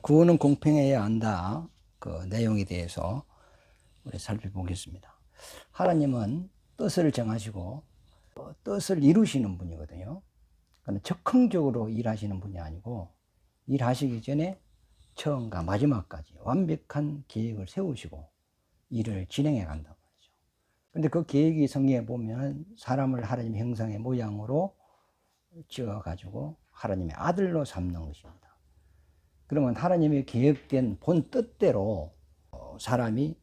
구원은 공평해야 한다. 그 내용에 대해서 우리 살펴보겠습니다. 하나님은 뜻을 정하시고 뜻을 이루시는 분이거든요. 그러니까 적극적으로 일하시는 분이 아니고 일하시기 전에 처음과 마지막까지 완벽한 계획을 세우시고 일을 진행해 간다고 하죠. 그런데 그 계획이 성경에 보면 사람을 하나님의 형상의 모양으로 지어 가지고 하나님의 아들로 삼는 것입니다. 그러면 하나님의 계획된 본 뜻대로 사람이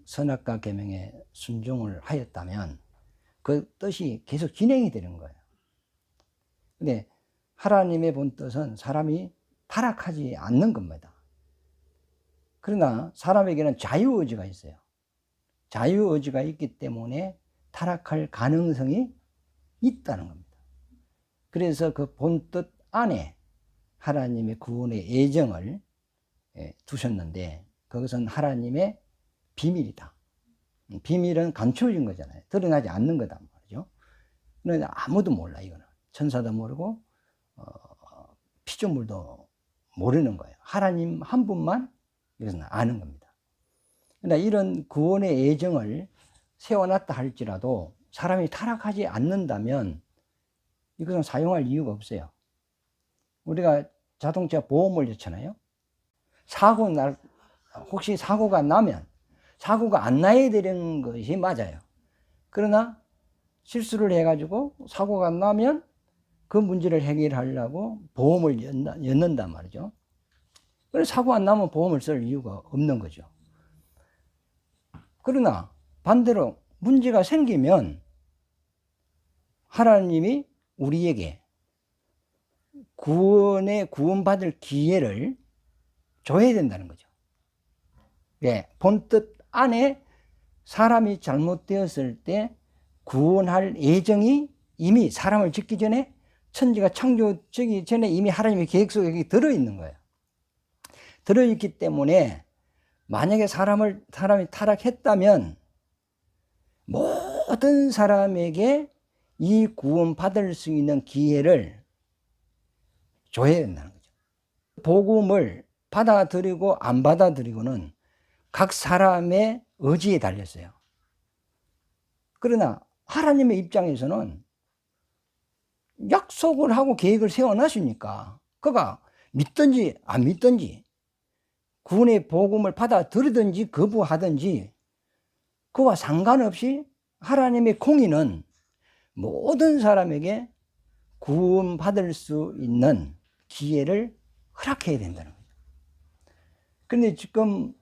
선악과 계명에 순종을 하였다면 그 뜻이 계속 진행이 되는 거예요. 근데 하나님의 본 뜻은 사람이 타락하지 않는 겁니다. 그러나 사람에게는 자유의지가 있어요. 자유의지가 있기 때문에 타락할 가능성이 있다는 겁니다. 그래서 그 본 뜻 안에 하나님의 구원의 예정을 두셨는데 그것은 하나님의 비밀이다. 비밀은 감춰진 거잖아요. 드러나지 않는 거단 말이죠. 그런데 아무도 몰라. 이거는 천사도 모르고 피조물도 모르는 거예요. 하나님 한 분만 이것은 아는 겁니다. 그러나 이런 구원의 예정을 세워놨다 할지라도 사람이 타락하지 않는다면 이것은 사용할 이유가 없어요. 우리가 자동차 보험을 넣잖아요. 혹시 사고가 나면 사고가 안 나야 되는 것이 맞아요. 그러나 실수를 해가지고 사고가 나면 그 문제를 해결하려고 보험을 넣는단 말이죠. 그래서 사고 안 나면 보험을 쓸 이유가 없는 거죠. 그러나 반대로 문제가 생기면 하나님이 우리에게 구원받을 기회를 줘야 된다는 거죠. 예, 본뜻 안에 사람이 잘못되었을 때 구원할 예정이 이미 사람을 짓기 전에 천지가 창조되기 전에 이미 하나님의 계획 속에 들어있는 거예요. 들어있기 때문에 만약에 사람이 타락했다면 모든 사람에게 이 구원받을 수 있는 기회를 줘야 된다는 거죠. 복음을 받아들이고 안 받아들이고는 각 사람의 의지에 달렸어요. 그러나 하나님의 입장에서는 약속을 하고 계획을 세워놨으니까 그가 믿든지 안 믿든지 구원의 복음을 받아들이든지 거부하든지 그와 상관없이 하나님의 공의는 모든 사람에게 구원받을 수 있는 기회를 허락해야 된다는 거죠. 그런데 지금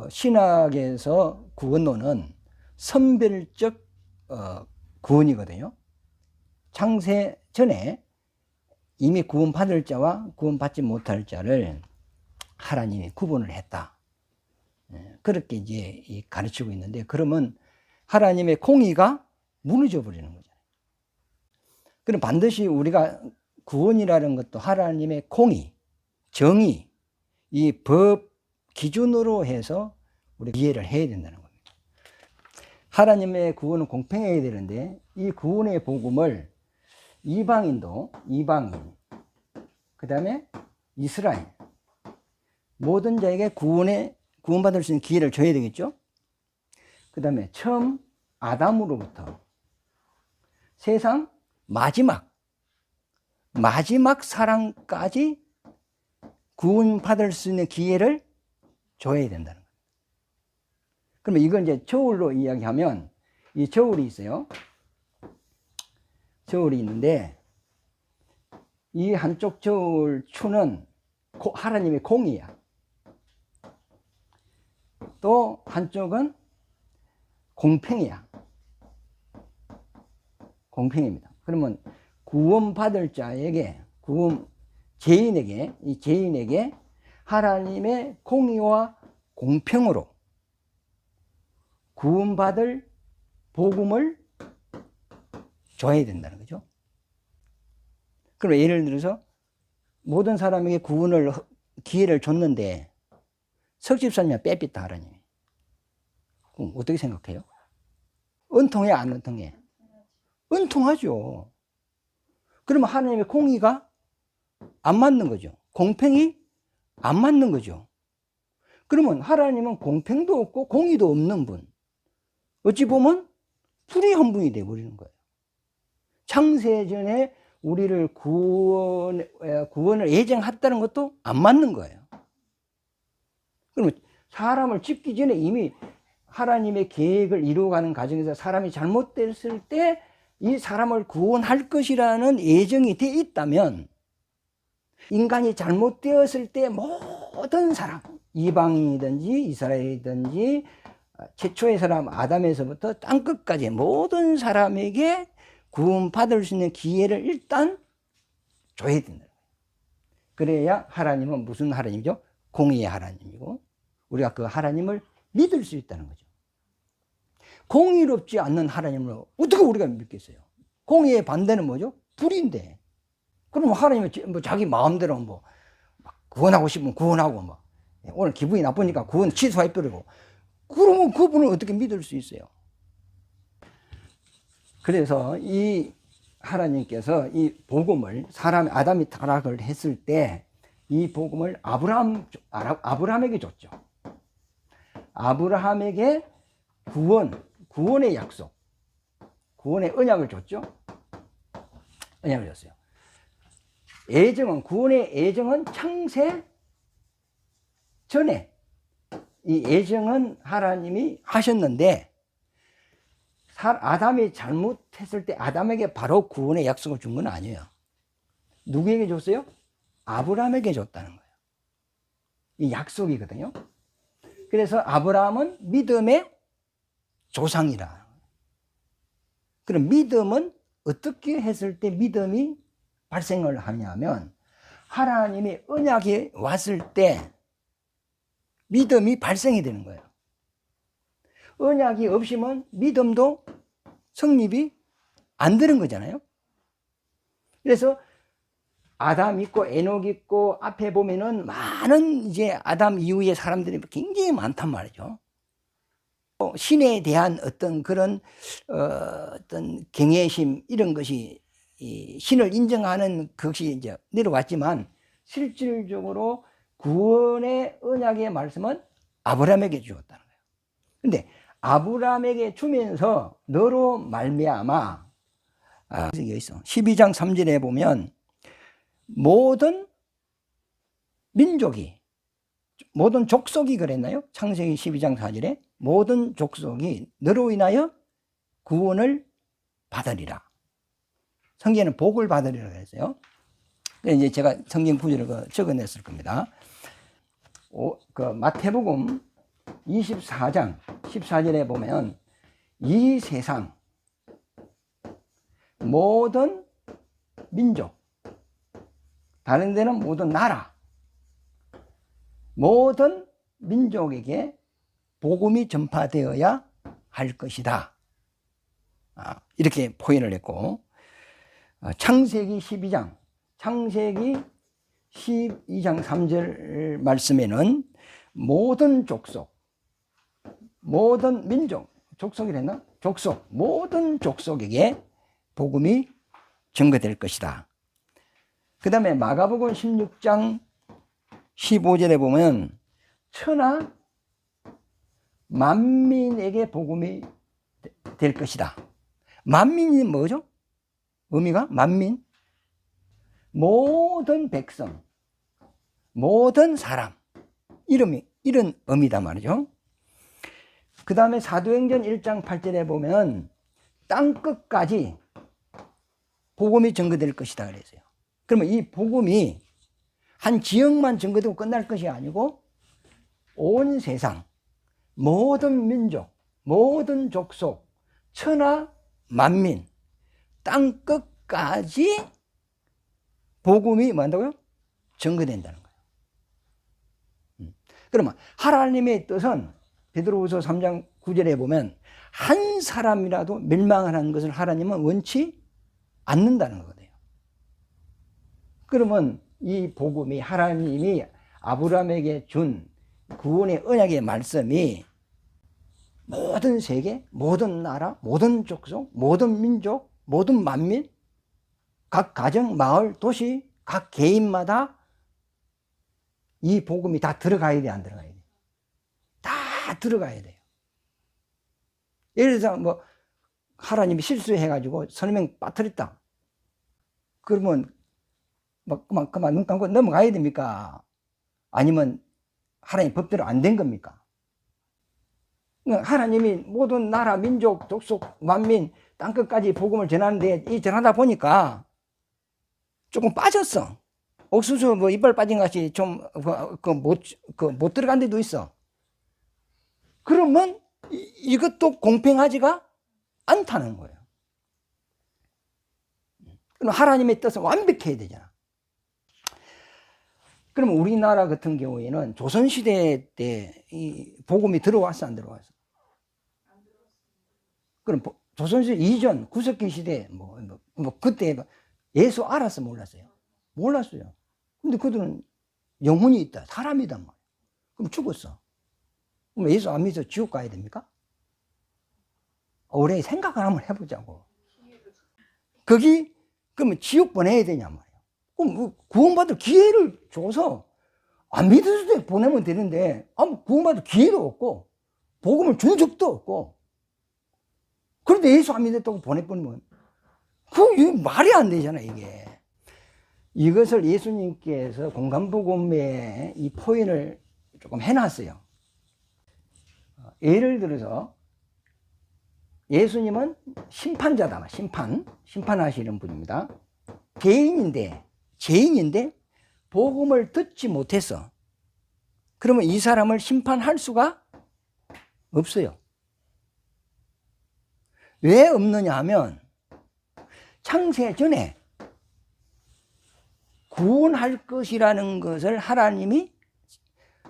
신학에서 구원론은 선별적 구원이거든요. 창세 전에 이미 구원받을 자와 구원받지 못할 자를 하나님이 구분을 했다. 그렇게 이제 가르치고 있는데 그러면 하나님의 공의가 무너져 버리는 거잖아요. 그럼 반드시 우리가 구원이라는 것도 하나님의 공의, 정의, 이 법 기준으로 해서 우리 이해를 해야 된다는 겁니다. 하나님의 구원은 공평해야 되는데 이 구원의 복음을 이방인, 그 다음에 이스라엘 모든 자에게 구원받을 수 있는 기회를 줘야 되겠죠. 그 다음에 처음 아담으로부터 세상 마지막 사랑까지 구원받을 수 있는 기회를 줘야 된다는 거예요. 그러면 이건 이제 저울로 이야기하면 이 저울이 있어요. 저울이 있는데 이 한쪽 저울 추는 하나님의 공이야. 또 한쪽은 공평이야. 공평입니다. 그러면 구원받을 자에게 이 죄인에게 하나님의 공의와 공평으로 구원받을 복음을 줘야 된다는 거죠. 그럼 예를 들어서 모든 사람에게 기회를 줬는데 석집사님이 빼삐다 하라니. 그럼 어떻게 생각해요? 은통해 안 은통해? 은통하죠. 그러면 하나님의 공의가 안 맞는 거죠. 공평이 안 맞는 거죠. 그러면 하나님은 공평도 없고 공의도 없는 분. 어찌 보면 불의한 분이 되어버리는 거예요. 창세전에 우리를 구원을 예정했다는 것도 안 맞는 거예요. 그러면 사람을 짓기 전에 이미 하나님의 계획을 이루어가는 과정에서 사람이 잘못됐을 때 이 사람을 구원할 것이라는 예정이 되어 있다면, 인간이 잘못되었을 때 모든 사람, 이방인이든지 이스라엘이든지 최초의 사람 아담에서부터 땅끝까지 모든 사람에게 구원받을 수 있는 기회를 일단 줘야 된다. 그래야 하나님은 무슨 하나님이죠? 공의의 하나님이고 우리가 그 하나님을 믿을 수 있다는 거죠. 공의롭지 않는 하나님을 어떻게 우리가 믿겠어요? 공의의 반대는 뭐죠? 불인데. 그럼 하나님은 뭐 자기 마음대로 뭐 구원하고 싶으면 구원하고 뭐 오늘 기분이 나쁘니까 구원 취소해버리고, 그러면 그분을 어떻게 믿을 수 있어요? 그래서 이 하나님께서 이 복음을 아담이 타락을 했을 때 이 복음을 아브라함에게 줬죠. 아브라함에게 구원의 약속, 구원의 언약을 줬죠. 언약을 줬어요. 구원의 예정은 창세 전에 이 예정은 하나님이 하셨는데, 아담이 잘못했을 때 아담에게 바로 구원의 약속을 준 건 아니에요. 누구에게 줬어요? 아브라함에게 줬다는 거예요. 이 약속이거든요. 그래서 아브라함은 믿음의 조상이라. 그럼 믿음은 어떻게 했을 때 믿음이 발생을 하냐면, 하나님이 언약이 왔을 때 믿음이 발생이 되는 거예요. 언약이 없으면 믿음도 성립이 안 되는 거잖아요. 그래서 아담 있고 에녹 있고 앞에 보면은 많은 이제 아담 이후의 사람들이 굉장히 많단 말이죠. 신에 대한 어떤 그런 어떤 경외심 이런 것이 신을 인정하는 것이 이제 내려왔지만, 실질적으로 구원의 언약의 말씀은 아브라함에게 주었다는 거예요. 근데 아브라함에게 주면서 너로 말미암아, 여기 있어. 12장 3절에 보면 모든 민족이, 모든 족속이 그랬나요? 창세기 12장 4절에 모든 족속이 너로 인하여 구원을 받으리라. 성경에는 복을 받으리라 그랬어요. 이제 제가 성경 구절을 적어냈을 겁니다. 마태복음 24장 14절에 보면 이 세상 모든 민족, 다른 데는 모든 나라, 모든 민족에게 복음이 전파되어야 할 것이다. 이렇게 표현을 했고, 창세기 12장 3절 말씀에는 모든 족속, 모든 민족, 족속이랬나? 족속, 모든 족속에게 복음이 전거될 것이다. 그 다음에 마가복음 16장 15절에 보면 천하 만민에게 복음이 될 것이다. 만민이 뭐죠? 의미가 만민, 모든 백성, 모든 사람, 이런 의미다 말이죠. 그 다음에 사도행전 1장 8절에 보면 땅끝까지 복음이 전거될 것이다 그랬어요. 그러면 이 복음이 한 지역만 전거되고 끝날 것이 아니고 온 세상 모든 민족, 모든 족속, 천하 만민, 땅끝까지 복음이 뭐한다고요? 전거된다는 거예요. 그러면 하나님의 뜻은 베드로후서 3장 9절에 보면 한 사람이라도 멸망하는 것을 하나님은 원치 않는다는 거거든요. 그러면 이 복음이, 하나님이 아브라함에게 준 구원의 언약의 말씀이 모든 세계, 모든 나라, 모든 족속, 모든 민족, 모든 만민, 각 가정, 마을, 도시, 각 개인마다 이 복음이 다 들어가야 돼, 안 들어가야 돼? 다 들어가야 돼요. 예를 들어서 뭐 하나님이 실수해가지고 서너 명 빠뜨렸다. 그러면 막 그만 눈 감고 넘어가야 됩니까? 아니면 하나님 법대로 안 된 겁니까? 하나님이 모든 나라, 민족, 족속, 만민, 땅끝까지 복음을 전하는데 이 전하다 보니까 조금 빠졌어. 옥수수 뭐 이빨 빠진 것이 좀 못 들어간 데도 있어. 그러면 이것도 공평하지가 않다는 거예요. 그럼 하나님의 뜻은 완벽해야 되잖아. 그럼 우리나라 같은 경우에는 조선시대 때 이 복음이 들어왔어, 안 들어왔어? 그럼 조선시대 이전, 구석기 시대, 그때 예수 알았어, 몰랐어요? 몰랐어요. 근데 그들은 영혼이 있다, 사람이단 말이야. 그럼 죽었어. 그럼 예수 안 믿어서 지옥 가야 됩니까? 오래 생각을 한번 해보자고. 거기, 그러면 지옥 보내야 되냐 말이야. 그럼 구원받을 기회를 줘서 안 믿을 때 보내면 되는데, 구원받을 기회도 없고, 복음을 준 적도 없고, 그런데 예수 안 믿었다고 보내버리면, 그게 말이 안 되잖아, 이게. 이것을 예수님께서 공간복음의 이 포인을 조금 해놨어요. 예를 들어서, 예수님은 심판자다, 심판하시는 분입니다. 죄인인데, 복음을 듣지 못했어. 그러면 이 사람을 심판할 수가 없어요. 왜 없느냐 하면, 창세 전에 구원할 것이라는 것을 하나님이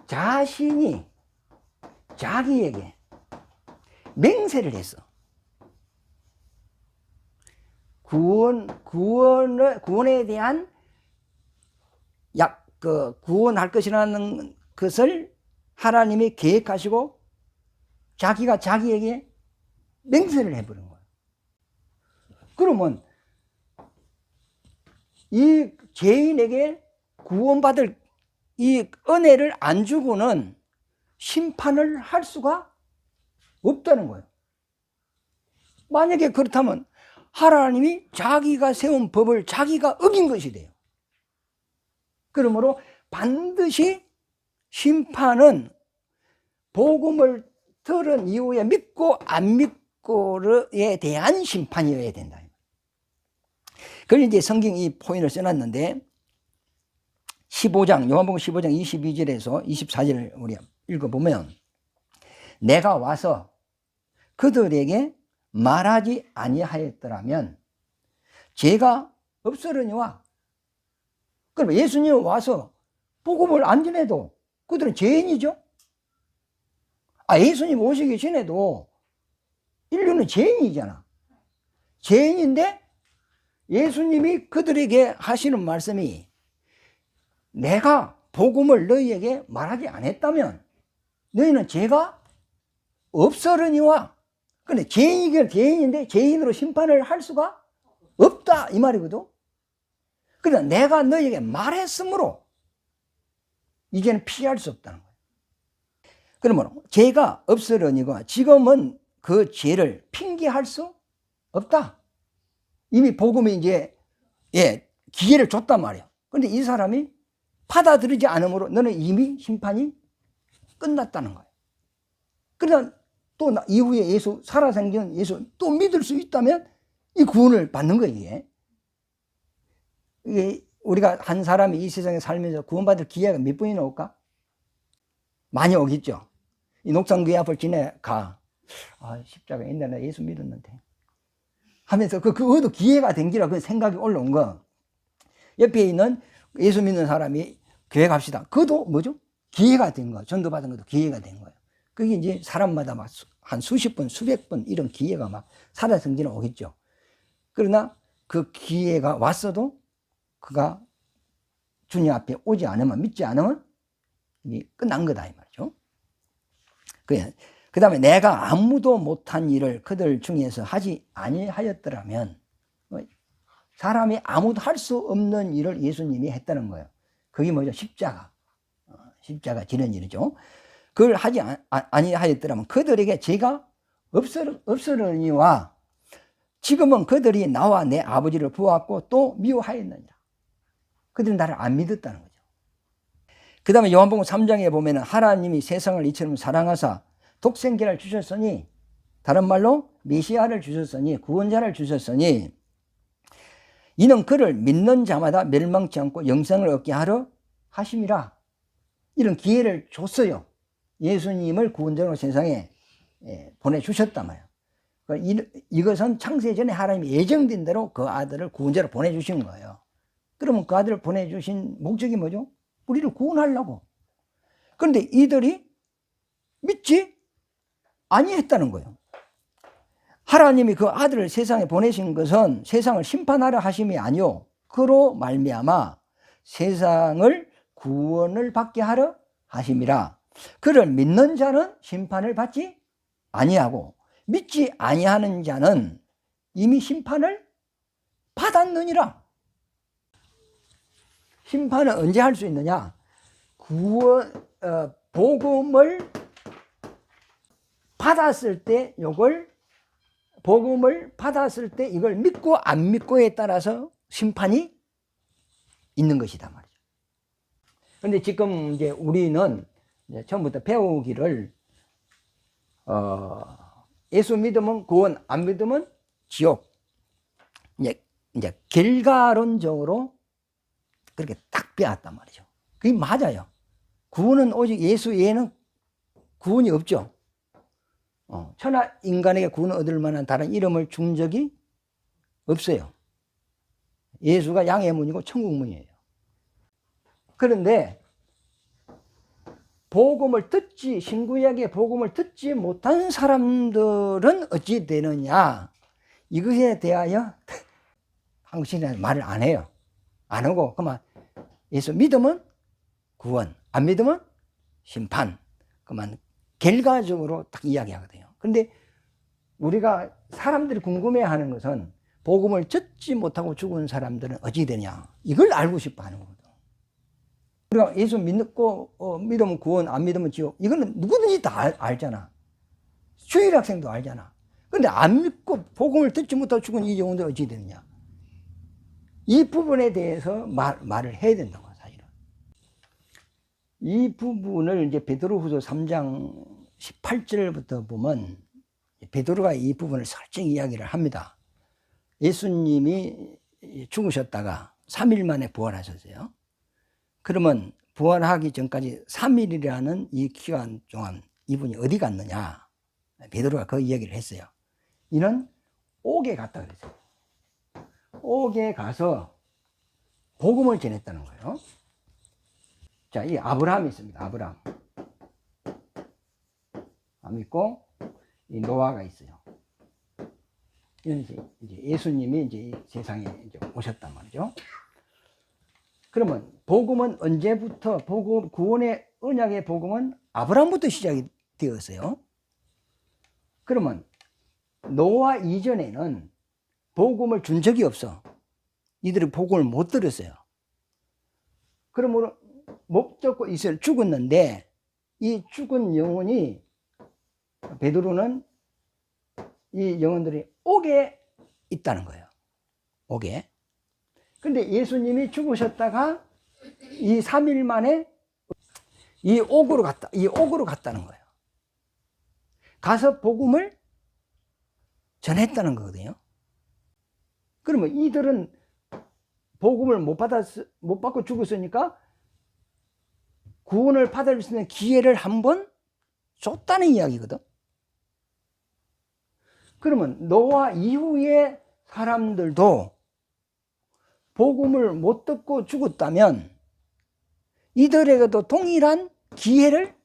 자신이 자기에게 맹세를 했어. 구원에 대한 구원할 것이라는 것을 하나님이 계획하시고 자기가 자기에게 맹세를 해버린 거예요. 그러면 이 죄인에게 구원받을 이 은혜를 안 주고는 심판을 할 수가 없다는 거예요. 만약에 그렇다면 하나님이 자기가 세운 법을 자기가 어긴 것이 돼요. 그러므로 반드시 심판은 복음을 들은 이후에 믿고 안 믿고에 대한 심판이어야 된다. 그걸 이제 성경이 이 포인트를 써놨는데 15장, 요한복음 15장 22절에서 24절을 우리 읽어보면 내가 와서 그들에게 말하지 아니하였더라면 죄가 없으려니와. 그럼 예수님 와서 복음을 안 전해도 그들은 죄인이죠. 예수님 오시기 전에도 인류는 죄인이잖아. 죄인인데 예수님이 그들에게 하시는 말씀이 내가 복음을 너희에게 말하지 않았다면 너희는 죄가 없으려니와. 근데 죄인이긴 죄인인데 죄인으로 심판을 할 수가 없다 이 말이거든. 그러나 내가 너희에게 말했으므로 이제는 피할 수 없다는 거예요. 그러면 죄가 없으려니와 지금은 그 죄를 핑계할 수 없다. 이미 복음이 이제 기회를 줬단 말이에요. 그런데 이 사람이 받아들이지 않으므로 너는 이미 심판이 끝났다는 거예요. 그러나 또 이후에 예수 살아생전 예수 또 믿을 수 있다면 이 구원을 받는 거예요. 이게 우리가 한 사람이 이 세상에 살면서 구원받을 기회가 몇 번이나 올까? 많이 오겠죠. 이 녹산교회 앞을 지나가 십자가 옛날에 예수 믿었는데 하면서 그것도 기회가 된 기라 그 생각이 올라온 거. 옆에 있는 예수 믿는 사람이 교회 갑시다. 그것도 뭐죠? 기회가 된 거. 전도받은 것도 기회가 된 거예요. 그게 이제 사람마다 막 한 수십 번, 수백 번 이런 기회가 막 살아생전에 오겠죠. 그러나 그 기회가 왔어도 그가 주님 앞에 오지 않으면, 믿지 않으면 이미 끝난 거다 이 말이죠. 그 다음에 내가 아무도 못한 일을 그들 중에서 하지 아니하였더라면, 사람이 아무도 할 수 없는 일을 예수님이 했다는 거예요. 그게 뭐죠? 십자가. 십자가 지는 일이죠. 그걸 하지 아니하였더라면 그들에게 죄가 없으려니와 지금은 그들이 나와 내 아버지를 보았고 또 미워하였느니라. 그들은 나를 안 믿었다는 거죠. 그 다음에 요한복음 3장에 보면은 하나님이 세상을 이처럼 사랑하사 독생자를 주셨으니, 다른 말로 메시아를 주셨으니, 구원자를 주셨으니 이는 그를 믿는 자마다 멸망치 않고 영생을 얻게 하려 하심이라. 이런 기회를 줬어요. 예수님을 구원자로 세상에 보내주셨단 말이에요. 이것은 창세 전에 하나님이 예정된 대로 그 아들을 구원자로 보내주신 거예요. 그러면 그 아들을 보내주신 목적이 뭐죠? 우리를 구원하려고. 그런데 이들이 믿지 아니했다는 거예요. 하나님이 그 아들을 세상에 보내신 것은 세상을 심판하려 하심이 아니요 그로 말미암아 세상을 구원을 받게 하려 하심이라. 그를 믿는 자는 심판을 받지 아니하고 믿지 아니하는 자는 이미 심판을 받았느니라. 심판은 언제 할 수 있느냐? 복음을 받았을 때 복음을 받았을 때 이걸 믿고 안 믿고에 따라서 심판이 있는 것이다 말이죠. 그런데 지금 이제 우리는 이제 처음부터 배우기를 예수 믿으면 구원, 안 믿으면 지옥. 이제 결과론적으로 그렇게 딱 배웠단 말이죠. 그게 맞아요. 구원은 오직 예수 외에는 구원이 없죠. 천하 인간에게 구원을 얻을 만한 다른 이름을 준 적이 없어요. 예수가 양의 문이고 천국 문이에요. 그런데 신구약의 복음을 듣지 못한 사람들은 어찌 되느냐? 이것에 대하여 한국 신앙은 말을 안 해요. 안 하고 그만 예수 믿으면 구원, 안 믿으면 심판. 그만 결과적으로 딱 이야기하거든요. 그런데 우리가 사람들이 궁금해하는 것은 복음을 듣지 못하고 죽은 사람들은 어찌 되냐? 이걸 알고 싶어 하는 거거든. 우리가 예수 믿으면 구원, 안 믿으면 지옥. 이거는 누구든지 다 알잖아. 주일학생도 알잖아. 그런데 안 믿고 복음을 듣지 못하고 죽은 이 영혼들 어찌 되느냐? 이 부분에 대해서 말을 해야 된다고, 사실은. 이 부분을 이제 베드로후서 3장 18절부터 보면 베드로가 이 부분을 살짝 이야기를 합니다. 예수님이 죽으셨다가 3일 만에 부활하셨어요. 그러면 부활하기 전까지 3일이라는 이 기간 동안 이분이 어디 갔느냐? 베드로가 그 이야기를 했어요. 이는 옥에 갔다 그랬어요. 옥에 가서 복음을 전했다는 거예요. 자, 이 아브라함이 있습니다. 아브라함 있고, 이 노아가 있어요. 이런 이제 예수님이 이제 세상에 이제 오셨단 말이죠. 그러면 복음은 언제부터, 구원의 언약의 복음은 아브라함부터 시작이 되었어요. 그러면 노아 이전에는 복음을 준 적이 없어. 이들이 복음을 못 들었어요. 그러므로 목적고 이스라엘 죽었는데, 이 죽은 영혼이, 베드로는 이 영혼들이 옥에 있다는 거예요. 옥에. 근데 예수님이 죽으셨다가 이 3일 만에 이 옥으로 갔다는 거예요. 가서 복음을 전했다는 거거든요. 그러면 이들은 복음을 못 받고 죽었으니까 구원을 받을 수 있는 기회를 한번 줬다는 이야기거든. 그러면 노아 이후의 사람들도 복음을 못 듣고 죽었다면 이들에게도 동일한 기회를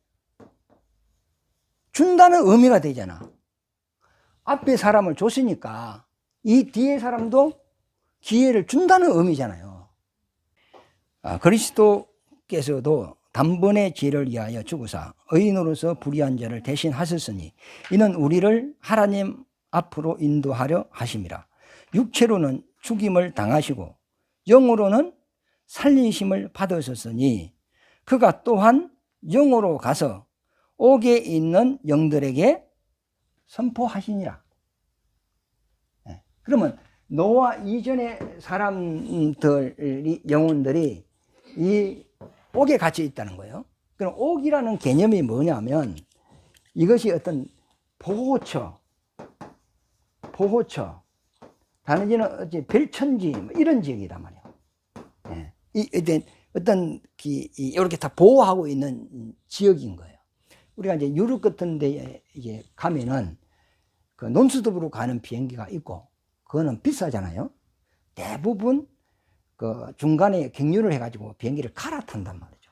준다는 의미가 되잖아. 앞에 사람을 줬으니까 이 뒤에 사람도 기회를 준다는 의미잖아요. 그리스도께서도 단번에 죄를 위하여 죽으사 의인으로서 불의한 자를 대신 하셨으니 이는 우리를 하나님 앞으로 인도하려 하심이라. 육체로는 죽임을 당하시고 영으로는 살리심을 받으셨으니 그가 또한 영으로 가서 옥에 있는 영들에게 선포하시니라. 그러면 노아 이전의 사람들이, 영혼들이 이 옥에 갇혀 있다는 거예요. 그럼 옥이라는 개념이 뭐냐면 이것이 어떤 보호처, 다른지는 어찌 별천지 뭐 이런 지역이란 말이에요. 어떤 이렇게 다 보호하고 있는 지역인 거예요. 우리가 이제 유럽 같은 데에 이제 가면은 그 논스톱으로 가는 비행기가 있고 그거는 비싸잖아요. 대부분 그 중간에 경유를 해가지고 비행기를 갈아탄단 말이죠.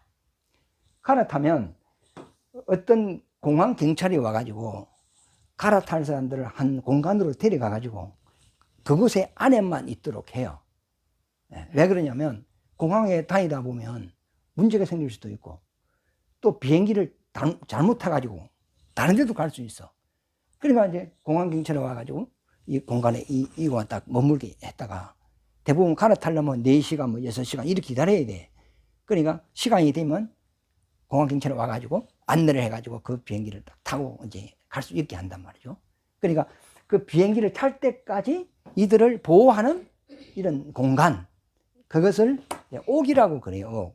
갈아타면 어떤 공항 경찰이 와가지고 갈아탈 사람들을 한 공간으로 데려가가지고 그곳에 안에만 있도록 해요. 왜 그러냐면 공항에 다니다 보면 문제가 생길 수도 있고 또 비행기를 잘못 타가지고 다른 데도 갈 수 있어. 그러니까 이제 공항 경찰이 와가지고 이 공간에 이거 딱 머물게 했다가 대부분 갈아타려면 4시간, 뭐 6시간 이렇게 기다려야 돼. 그러니까 시간이 되면 공항 경찰이 와가지고 안내를 해가지고 그 비행기를 딱 타고 이제 갈 수 있게 한단 말이죠. 그러니까 그 비행기를 탈 때까지 이들을 보호하는 이런 공간, 그것을 옥이라고 그래요.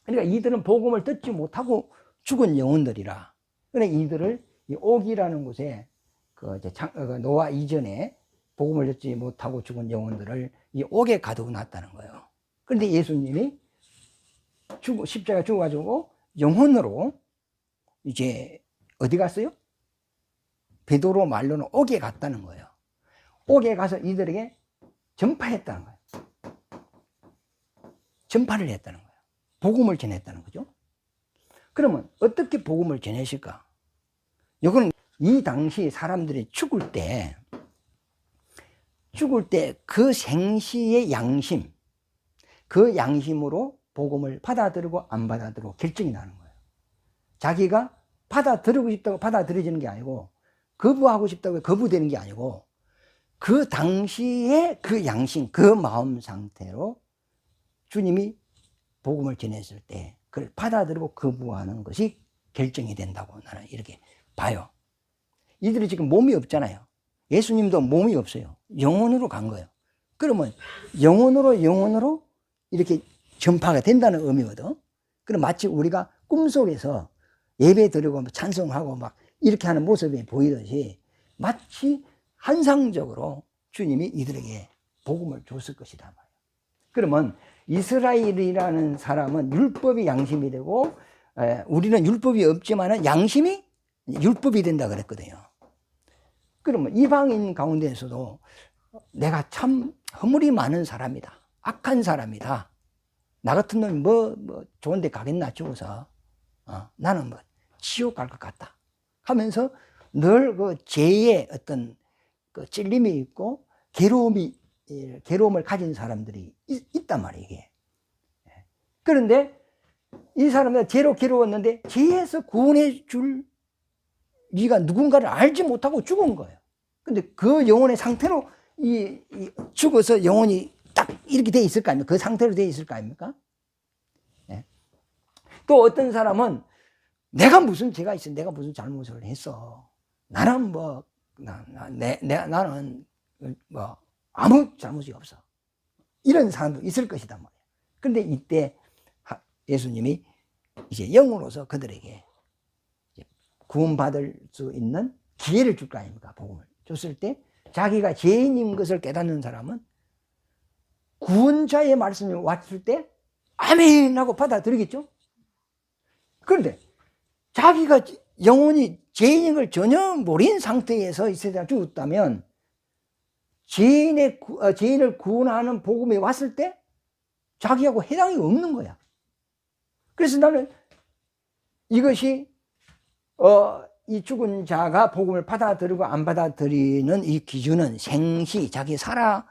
그러니까 이들은 복음을 듣지 못하고 죽은 영혼들이라. 그러니까 이들을 이 옥이라는 곳에 노아 이전에 복음을 듣지 못하고 죽은 영혼들을 이 옥에 가두어 놨다는 거예요. 그런데 예수님이 십자가 죽어가지고 영혼으로 이제 어디 갔어요? 베드로 말로는 옥에 갔다는 거예요. 옥에 가서 이들에게 전파했다는 거예요. 전파를 했다는 거예요. 복음을 전했다는 거죠. 그러면 어떻게 복음을 전했을까? 이거는 이 당시 사람들이 죽을 때 그 생시의 양심, 그 양심으로 복음을 받아들이고 안 받아들이고 결정이 나는 거예요. 자기가 받아들이고 싶다고 받아들여지는 게 아니고 거부하고 싶다고 거부되는 게 아니고 그 당시의 그 양심, 그 마음 상태로 주님이 복음을 전했을 때 그걸 받아들이고 거부하는 것이 결정이 된다고 나는 이렇게 봐요. 이들이 지금 몸이 없잖아요. 예수님도 몸이 없어요. 영혼으로 간 거예요. 그러면 영혼으로 이렇게 전파가 된다는 의미거든. 그럼 마치 우리가 꿈속에서 예배 드리고 찬송하고 막 이렇게 하는 모습이 보이듯이 마치 환상적으로 주님이 이들에게 복음을 줬을 것이다 말이에요. 그러면 이스라엘이라는 사람은 율법이 양심이 되고 우리는 율법이 없지만 양심이 율법이 된다 그랬거든요. 그러면 이방인 가운데에서도 내가 참 허물이 많은 사람이다, 악한 사람이다, 나 같은 놈이 뭐 좋은 데 가겠나 죽어서 나는 뭐 지옥 갈 것 같다 하면서 늘 그 죄의 어떤 그 찔림이 있고 괴로움을 가진 사람들이 있단 말이에요, 이게. 그런데 이 사람들 죄로 괴로웠는데 죄에서 구원해 줄 네가 누군가를 알지 못하고 죽은 거예요. 근데 그 영혼의 상태로 죽어서 영혼이 딱 이렇게 돼 있을 거 아닙니까? 그 상태로 돼 있을 거 아닙니까? 네. 또 어떤 사람은 내가 무슨 죄가 있어, 내가 무슨 잘못을 했어, 나는 나는 뭐 아무 잘못이 없어, 이런 사람도 있을 것이다 말이에요. 그런데 이때 예수님이 이제 영으로서 그들에게 구원받을 수 있는 기회를 줄 거 아닙니까? 복음을 줬을 때 자기가 죄인인 것을 깨닫는 사람은 구원자의 말씀이 왔을 때 아멘 하고 받아들이겠죠. 그런데 자기가 영혼이 죄인인 걸 전혀 모르는 상태에서 있어야 죽었다면 죄인을 구원하는 복음이 왔을 때 자기하고 해당이 없는 거야. 그래서 나는 이것이 이 죽은 자가 복음을 받아들이고 안 받아들이는 이 기준은 생시, 자기 살아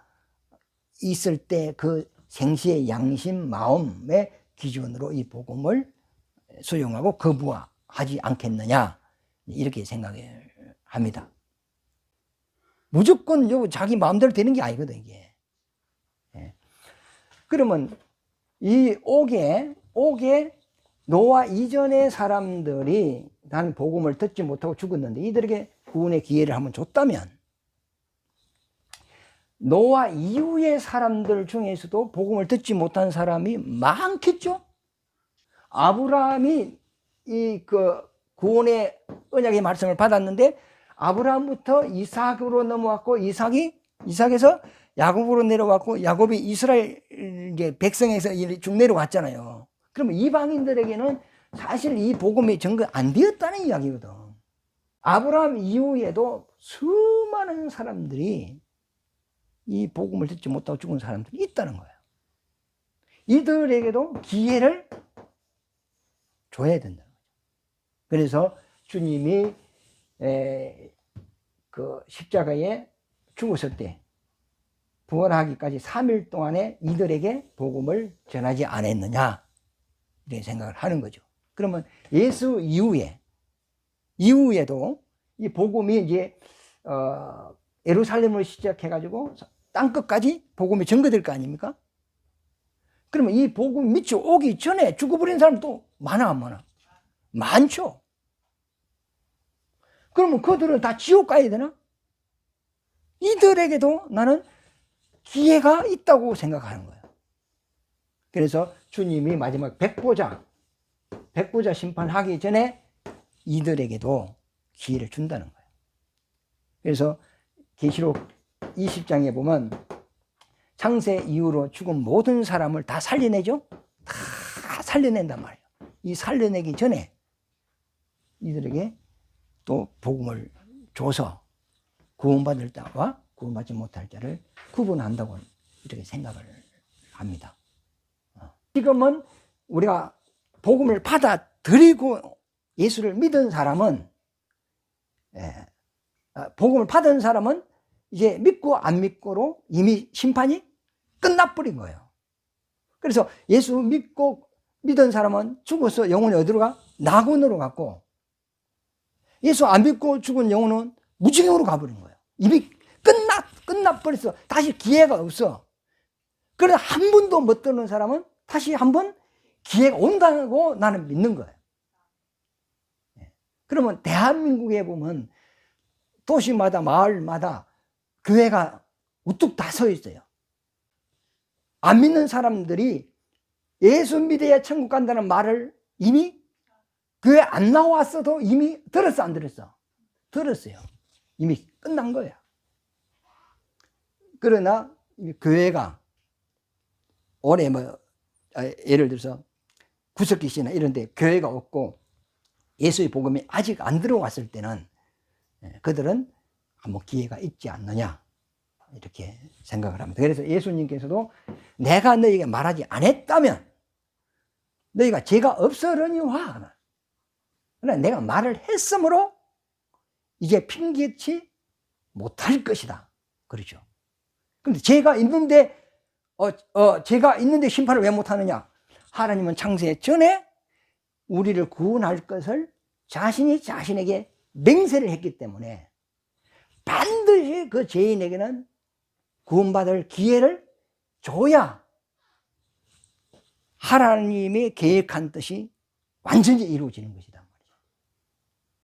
있을 때 그 생시의 양심, 마음의 기준으로 이 복음을 수용하고 거부하지 않겠느냐, 이렇게 생각합니다. 무조건 자기 마음대로 되는 게 아니거든, 이게. 그러면 이 옥에 노아 이전의 사람들이 난 복음을 듣지 못하고 죽었는데 이들에게 구원의 기회를 한번 줬다면, 노아 이후의 사람들 중에서도 복음을 듣지 못한 사람이 많겠죠? 아브라함이 구원의 언약의 말씀을 받았는데 아브라함부터 이삭으로 넘어왔고 이삭에서 야곱으로 내려왔고 야곱이 이스라엘 이제 백성에서 쭉 내려왔잖아요. 그러면 이방인들에게는 사실 이 복음이 전거 안 되었다는 이야기거든. 아브라함 이후에도 수많은 사람들이 이 복음을 듣지 못하고 죽은 사람들이 있다는 거예요. 이들에게도 기회를 줘야 된다는 거죠. 그래서 주님이 그 십자가에 죽으실 때 부활하기까지 3일 동안에 이들에게 복음을 전하지 않았느냐 이렇게 생각을 하는 거죠. 그러면 예수 이후에도 이 복음이 이제 예루살렘을 시작해가지고 땅끝까지 복음이 전거될 거 아닙니까? 그러면 이 복음 미쳐 오기 전에 죽어버린 사람도 많아 안 많아? 많죠. 그러면 그들은 다 지옥 가야 되나? 이들에게도 나는 기회가 있다고 생각하는 거예요. 그래서 주님이 마지막 백보자 심판하기 전에 이들에게도 기회를 준다는 거예요. 그래서 계시록 20장에 보면 창세 이후로 죽은 모든 사람을 다 살려내죠? 다 살려낸단 말이에요. 이 살려내기 전에 이들에게 또 복음을 줘서 구원받을 자와 구원받지 못할 자를 구분한다고 이렇게 생각을 합니다. 지금은 우리가 복음을 받아들이고 예수를 믿은 사람은, 복음을 받은 사람은 이제 믿고 안 믿고로 이미 심판이 끝나버린 거예요. 그래서 예수 믿고 믿은 사람은 죽어서 영혼이 어디로 가? 낙원으로 갔고, 예수 안 믿고 죽은 영혼은 무지경으로 가버린 거예요. 이미 끝나버렸어. 다시 기회가 없어. 그래서 한 번도 못 듣는 사람은 다시 한 번 기회가 온다고 나는 믿는 거예요. 그러면 대한민국에 보면 도시마다 마을마다 교회가 우뚝 다 서 있어요. 안 믿는 사람들이 예수 믿어야 천국 간다는 말을 이미 교회 안 나왔어도 이미 들었어 안 들었어? 들었어요. 이미 끝난 거야. 그러나 교회가 올해 예를 들어서 구석기시나 이런 데 교회가 없고 예수의 복음이 아직 안 들어왔을 때는 그들은 한번 기회가 있지 않느냐 이렇게 생각을 합니다. 그래서 예수님께서도 내가 너희에게 말하지 않았다면 너희가 죄가 없으려니와, 그러나 내가 말을 했으므로 이제 핑계치 못할 것이다. 그렇죠. 그런데 죄가 있는데 죄가 있는데 심판을 왜 못하느냐? 하나님은 창세 전에 우리를 구원할 것을 자신이 자신에게 맹세를 했기 때문에 반드시 그 죄인에게는 구원받을 기회를 줘야 하나님이 계획한 뜻이 완전히 이루어지는 것이다.